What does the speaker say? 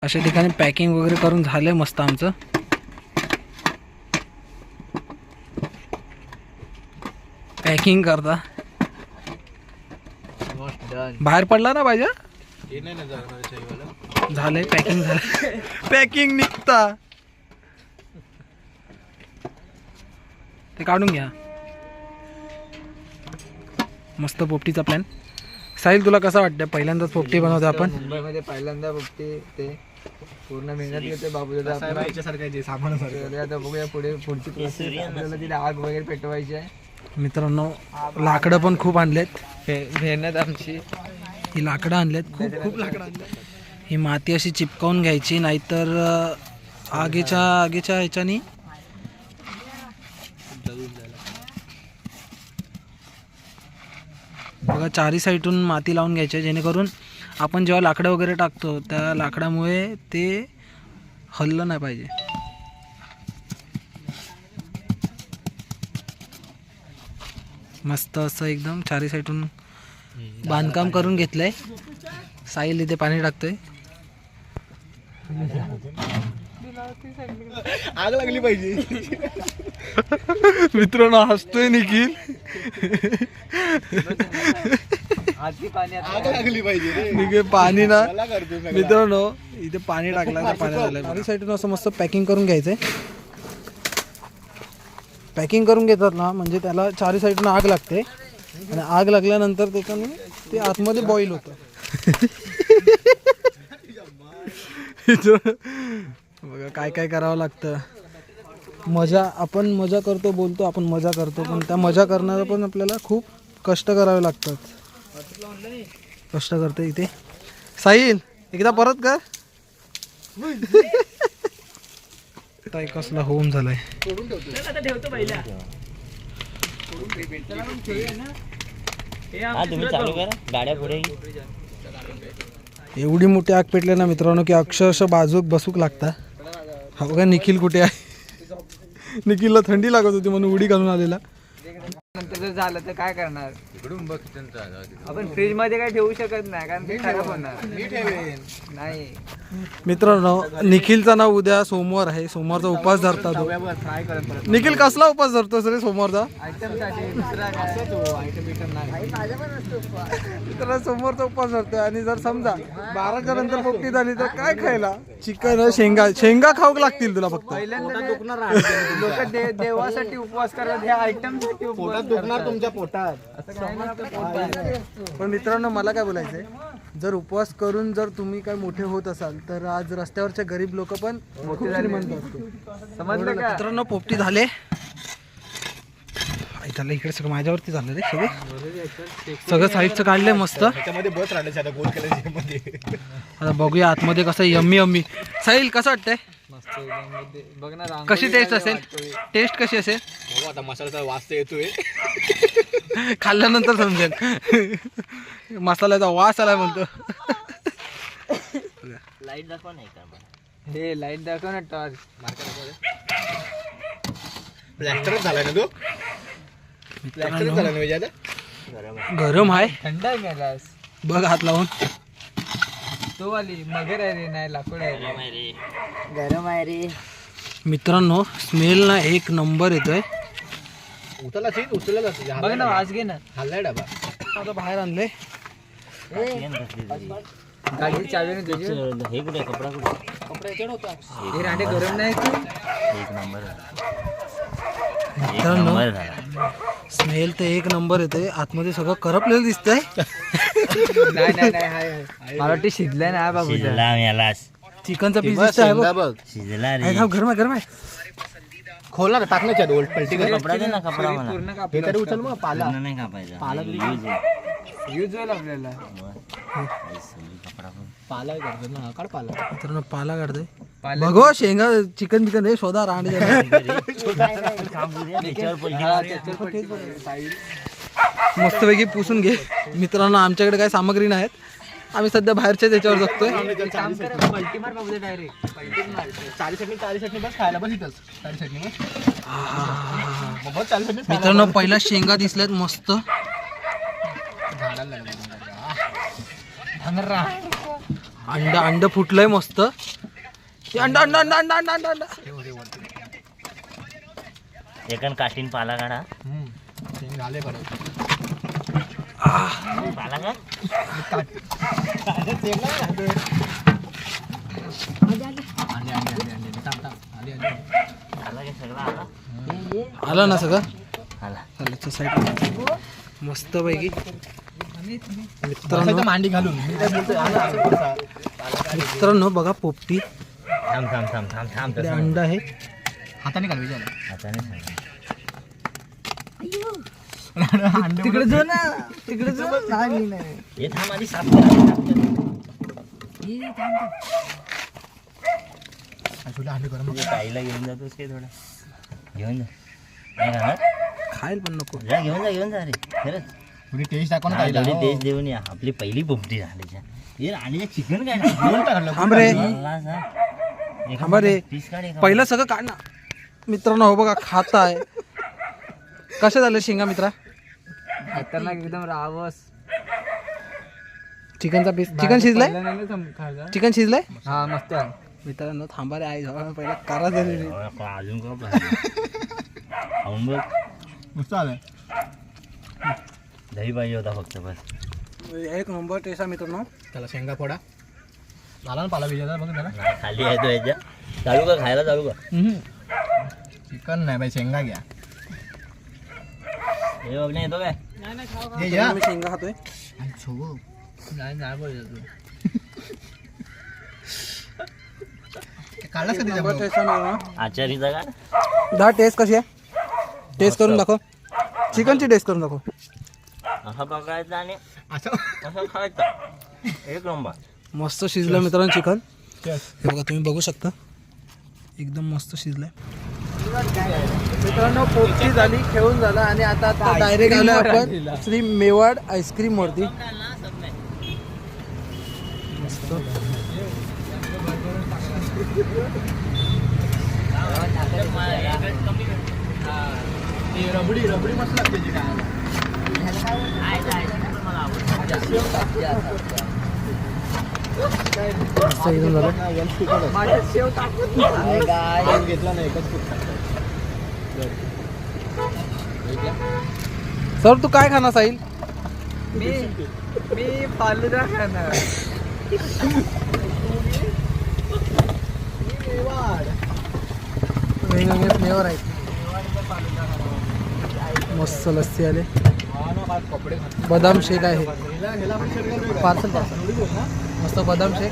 अशा ठिकाणी पॅकिंग वगैरे करून झालंय मस्त आमचं. पॅकिंग करता बाहेर पडला ना पाहिजे. झालंय पॅकिंग झालं. पॅकिंग निघता ते काढून घ्या. मस्त पोपटीचा प्लॅन. साहिल तुला कसं वाटतं? पहिल्यांदाच पोपटी बनवतो आपण मुंबईमध्ये पहिल्यांदा पोपटी. ते पूर्ण मेहनत घेते बाबू दादा. आता बघूया पुढची प्रोसेस. आपल्याला तिला आग वगैरे पेटवायची आहे. मित्रांनो लाकडं पण खूप आणलेत. मेहनत आमची. ही लाकडं आणलेत, खूप खूप लाकडं आणलेत. ही माती अशी चिपकावून घ्यायची, नाहीतर आगीच्या ह्याच्यानी बघा चारी साईडून माती लावून घ्यायची, जेणेकरून आपण जेव्हा लाकडं वगैरे टाकतो त्या लाकडामुळे ते हललं नाही पाहिजे. मस्त असं एकदम चारी साईडून बांधकाम करून घेतलंय. साहिल इथे पाणी टाकतोय. आग लागली पाहिजे. मित्रांनो हसतोय निखिल. आग लागली पाहिजे. निखिल पाणी ना मित्रांनो इथे पाणी टाकलं, पाणी झालं. चारी साईडून असं मस्त पॅकिंग करून घ्यायचंय. पॅकिंग करून घेतात ना म्हणजे त्याला चारी साईडून आग लागते आणि आग लागल्यानंतर त्याच्याने ते आतमध्ये बॉईल होतं. बघा काय काय करावं लागतं. आपण मजा करतो, बोलतो आपण मजा करतो, पण त्या मजा करणारा पण आपल्याला खूप कष्ट करावे लागतात. कष्ट करतो इथे साहिल. एकदा परत कर. कसला होम झालाय. एवढी मोठी आग पेटले ना मित्रांनो की अक्षरशः बाजूक बसूक लागता. हा बघा निखिल कुठे आहे. निखिलला थंडी लागत होती म्हणून उडी घालून आलेला. नंतर जर झालं तर काय करणार? आपण फ्रीज मध्ये काय ठेवू शकत नाही, कारण ते खराब होणार. नाही मित्रांनो निखिलचा ना उद्या सोमवार आहे. सोमवारचा उपवास धरता तो. फ्राय करत. निखिल कसला उपवास धरतो रे सोमवारचा? आयटम साठी दुसरा आयटम नाही. मित्रांनो सोमवारचा उपवास धरतोय आणि जर समजा 12च्या नंतर पोपटी झाली तर काय खायला? चिकन शेंगा खाऊ लागतील तुला फक्त. लोक देवासाठी उपवास करतात, ह्या आयटम साठी उपवास दुखणार तुमच्या पोटात. पण मित्रांनो मला काय बोलायचंय, जर उपवास करून जर तुम्ही काय मोठे होत असाल तर आज रस्त्यावरचे गरीब लोक पण मोठे झाले म्हणतात. समजलं का? मित्रांनो पोपटी झाले. त्याला इकडे सगळं माझ्यावरती झालं रे. सगळं साईडचं काढलंय मस्त. आता बघूया आतमध्ये कसं यम्मी यम्मी. साहिल कसं वाटतंय? बघ ना कशी टेस्ट असेल? टेस्ट कशी असेल? आता मसाल्याचा वास येतोय. खाल्ल्यानंतर समजेल. मसाल्याचा वास आलाय म्हणतो. लाईट दाखव नाही का? हे लाईट दाखव ना टॉर्च. प्लॅस्टर झालाय ना तो. प्लॅस्टर झाला ना म्हणजे गरम आहे. थंड आहे गॅस. बघ हात लावून. तो वाली मगर आहे रे, नाही लाकूड आहे रे. गरम आहे रे. मित्रांनो स्मेल ना एक नंबर येतोय. उचलला बघ ना, वास घे ना. हल्लाय डबा आता बाहेर आणले. गाडीची चावी नाही तुझी. हे कुठे कपडा कुठे? हे रांडे गरम नाही. एक नंबर. मित्रांनो स्मेल तर एक नंबर येते. आतमध्ये सगळं करपलेलं दिसतंय. नाही नाही नाही, हाय मला वाटतं शिजलंय ना बाबूचा. चिकनचा पीस दिसतोय बघ. शिजला आहे का? गरम आहे गरम आहे. खोला ना, टाकण्याच्या दोन पलटी कपडा दे ना. कपडा मला पूर्ण कापलं. हे तरी उचल मग. पाला नाही कापायचा. पाला यूज होईल आपल्याला. पाला करतो ना. काढ पाला. मित्रांनो पाला काढतोय. बघो शेंगा चिकन बिकन हे शोधा रांडे. मस्तपैकी पुसून घे. मित्रांनो आमच्याकडे काही सामग्री नाहीत. आम्ही सध्या बाहेरच्या त्याच्यावर जगतोय. मित्रांनो पहिला शेंगा दिसल्यात मस्त. अंड फुटलंय मस्त. ते अंडा अंडा अंडा अंडा अंडा अंडा अंडा एकन काटीन पाला काढा. झाले बरं पाला का आला का सगळं आला. आला ना सगळं. आला चालेल साईड मस्त पैकी मित्रांनो. मांडी घालून मित्रांनो बघा पोपटी थांब थांब थांब थांब थांब आपले अंडा आहे. हाताने घालवी झालं हाताने सांग. तिकडे जो ना तिकडे जो. नाही नाही हे थांब आधी साफ कर, आधी साफ कर. अंडे गरम तुझ्या ताईला घेऊन जातोस काय थोडं घेऊन जा. नाही खाणार खायला पण नको. जा घेऊन जा रे खरंच. थोडी टेस्ट दाखव ना हा, ताईला. थोडी टेस्ट देऊन या. आपली पहिली पोपटी झाली. हे आणि चिकन काय ना थांब रे थांबा रे. पीस काढ एका. पहिलं सगळं काढ ना. मित्रांनो हो बघा खात आहे. कसे झाले शेंगा मित्रा? खतरनाक एकदम रावस. चिकनचा पीस. चिकन शिजलंय. चिकन शिजलंय हा मस्त आहे. मित्रांनो थांबा रे. आई जवळ पहिला करा झालेली. अजून का खाऊन बघ. मस्त आलं. दही पाहिजे होता फक्त बस. एक नंबर टेस्ट आहे मित्रांनो. त्याला शेंगा फोडा. झाला ना पाला भिजायचा बघ त्याला. नाही, खाली आहे तो ह्याच्या. चालू का खायला चालू का. चिकन नाही बाई शेंगा घ्या. हे बघ नाही येतो काय. हे घ्या. मी शेंगा खातोय. नाही नाही बोल काढलास का नंबर त्याच्यामुळे? टेस्ट आहे मित्रांनो. आचारीचा का दहा टेस्ट कशी आहे? टेस्ट करून दाखव. चिकनची टेस्ट करून दाखव. असा बघायचा आणि असं असं खायचा. एक नंबर. मस्त शिजलं मित्रांनो चिकन. Yes. हे बघा तुम्ही बघू शकता. एकदम मस्त शिजलंय. मित्रांनो पोपटी झाली, खेळून झाला आणि आता डायरेक्ट आलो आपण श्री मेवाड आईस्क्रीम वरती. मस्त रबडी रबडी मस्त लागते जी काय. मस्त एकदम झालं. घेतला नाही एकच सर तू काय खाणार साहिल? मी फालुदा खाणार. वेगवेगळे फ्लेवर आहेत. मस्त लस्सी आले. बदाम शेक आहे. पार्सल मस्त बदाम शेक.